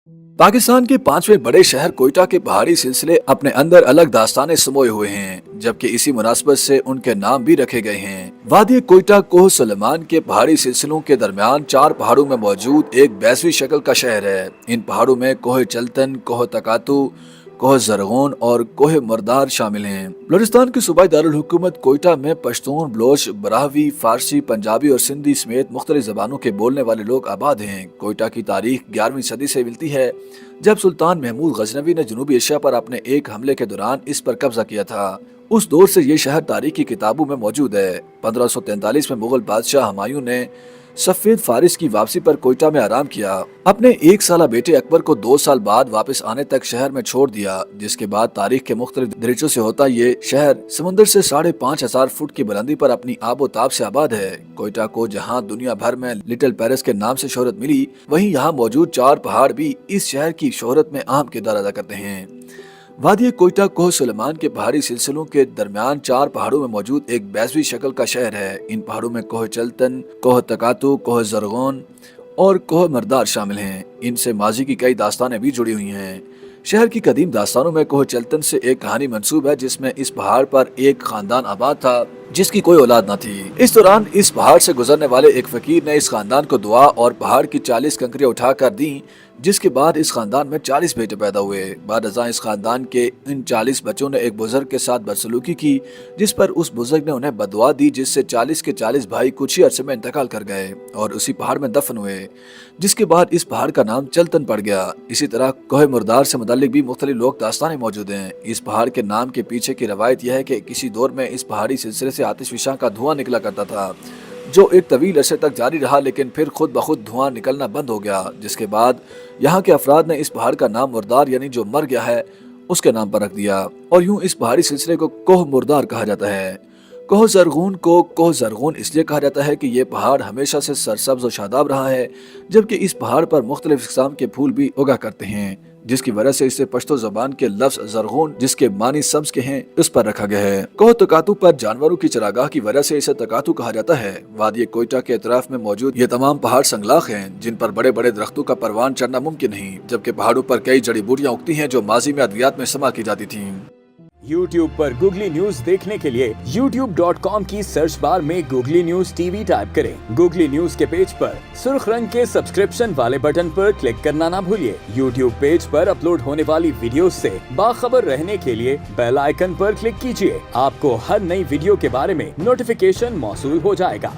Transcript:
पाकिस्तान के पांचवें बड़े शहर कोयटा के पहाड़ी सिलसिले अपने अंदर अलग दास्तानें समोए हुए हैं, जबकि इसी मुनासबत से उनके नाम भी रखे गए हैं। वादी कोयटा कोह सुलेमान के पहाड़ी सिलसिलों के दरमियान 4 पहाड़ों में मौजूद एक बैसवी शक्ल का शहर है। इन पहाड़ों में कोह चलतन, कोह तकातू, कोह जरगोन और कोह मरदार शामिल हैं। बलूचिस्तान के सूबाई दारुल हुकूमत कोयटा में पश्तून, बलोच, बराहवी, फारसी, पंजाबी और सिंधी समेत मुख्तलिफ जबानों के बोलने वाले लोग आबाद हैं। कोयटा की तारीख 11वीं सदी से मिलती है, जब सुल्तान महमूद गजनवी ने जनूबी एशिया पर अपने एक हमले के दौरान इस पर कब्जा किया था। उस दौर से ये शहर तारीख की किताबों में मौजूद है। 1543 में मुगल बादशाह हुमायूं ने सफेद फारिस की वापसी पर कोयटा में आराम किया। अपने 1 साला बेटे अकबर को 2 साल बाद वापस आने तक शहर में छोड़ दिया, जिसके बाद तारीख के मुख्तलिफ दरिचों से होता ये शहर समुद्र से 5,500 फुट की बुलंदी पर अपनी आबोताब से आबाद है। कोयटा को जहां दुनिया भर में लिटिल पेरिस के नाम से शोहरत मिली, वहीं यहाँ मौजूद 4 पहाड़ भी इस शहर की शोहरत में अहम किरदार अदा करते हैं। वादी कोयटा कोह सुलेमान के पहाड़ी सिलसिलों के दरमियान 4 पहाड़ों में मौजूद एक बैसवी शक्ल का शहर है। इन पहाड़ों में कोह चलतन, कोह तकातू, कोह जरगोन और कोह मरदार शामिल हैं। इनसे माजी की कई दास्तानें भी जुड़ी हुई हैं। शहर की कदीम दास्तानों में कोह चलतन से एक कहानी मंसूब है, जिसमें इस पहाड़ पर एक खानदान आबाद था जिसकी कोई औलाद न थी। इस दौरान इस पहाड़ से गुजरने वाले एक फकीर ने इस खानदान को दुआ और पहाड़ की 40 कंकरियां उठाकर दी, जिसके बाद इस खानदान में 40 बेटे पैदा हुए। बाद अज़ां इस खानदान के इन 40 बच्चों ने एक बुजुर्ग के साथ बदसलूकी की, जिस पर उस बुजुर्ग ने उन्हें बददुआ दी, जिससे 40 के 40 भाई कुछ ही अरसे में इंतकाल कर गए और उसी पहाड़ में दफन हुए, जिसके बाद इस पहाड़ का नाम चलतन पड़ गया। इसी तरह कोह मुर्दार से मुताल्लिक भी मुख्तलिफ लोक दास्तानें मौजूद हैं। इस पहाड़ के नाम के पीछे की रवायत यह है कि किसी दौर में इस पहाड़ी सिलसिले से आतिशफिशां का धुआं निकला करता था, जो एक तवील अरसे तक जारी रहा, लेकिन फिर खुद ब खुद धुआं निकलना बंद हो गया, जिसके बाद यहाँ के अफराद ने इस पहाड़ का नाम मुर्दार यानी जो मर गया है उसके नाम पर रख दिया, और यूं इस पहाड़ी सिलसिले को कोह मुर्दार कहा जाता है। कोह जरगून को कोह जरगून इसलिए कहा जाता है कि ये पहाड़ हमेशा से सरसब्ज और शादाब रहा है, जबकि इस पहाड़ पर मुख्तलिफ किस्म के फूल भी उगा करते हैं, जिसकी वजह से इसे पश्तो ज़बान के लफ्ज़ जरगून, जिसके मानी सब्ज के हैं, उस पर रखा गया है। कोह तकातू पर जानवरों की चरागाह की वजह से इसे तकातू कहा जाता है। वादी कोयटा के अतराफ में मौजूद ये तमाम पहाड़ संगलाख हैं, जिन पर बड़े बड़े दरख्तों का परवान चढ़ना मुमकिन नहीं, जबकि पहाड़ों पर कई जड़ी बूटियाँ उगती हैं जो माजी में अद्वियात में इस्तेमाल की जाती थी। YouTube पर गूगली न्यूज देखने के लिए youtube.com की सर्च बार में गूगली न्यूज टीवी टाइप करें। गूगली न्यूज के पेज पर सुर्ख रंग के सब्सक्रिप्शन वाले बटन पर क्लिक करना ना भूलिए। YouTube पेज पर अपलोड होने वाली वीडियोस से बाखबर रहने के लिए बेल आइकन पर क्लिक कीजिए। आपको हर नई वीडियो के बारे में नोटिफिकेशन मौसूल हो जाएगा।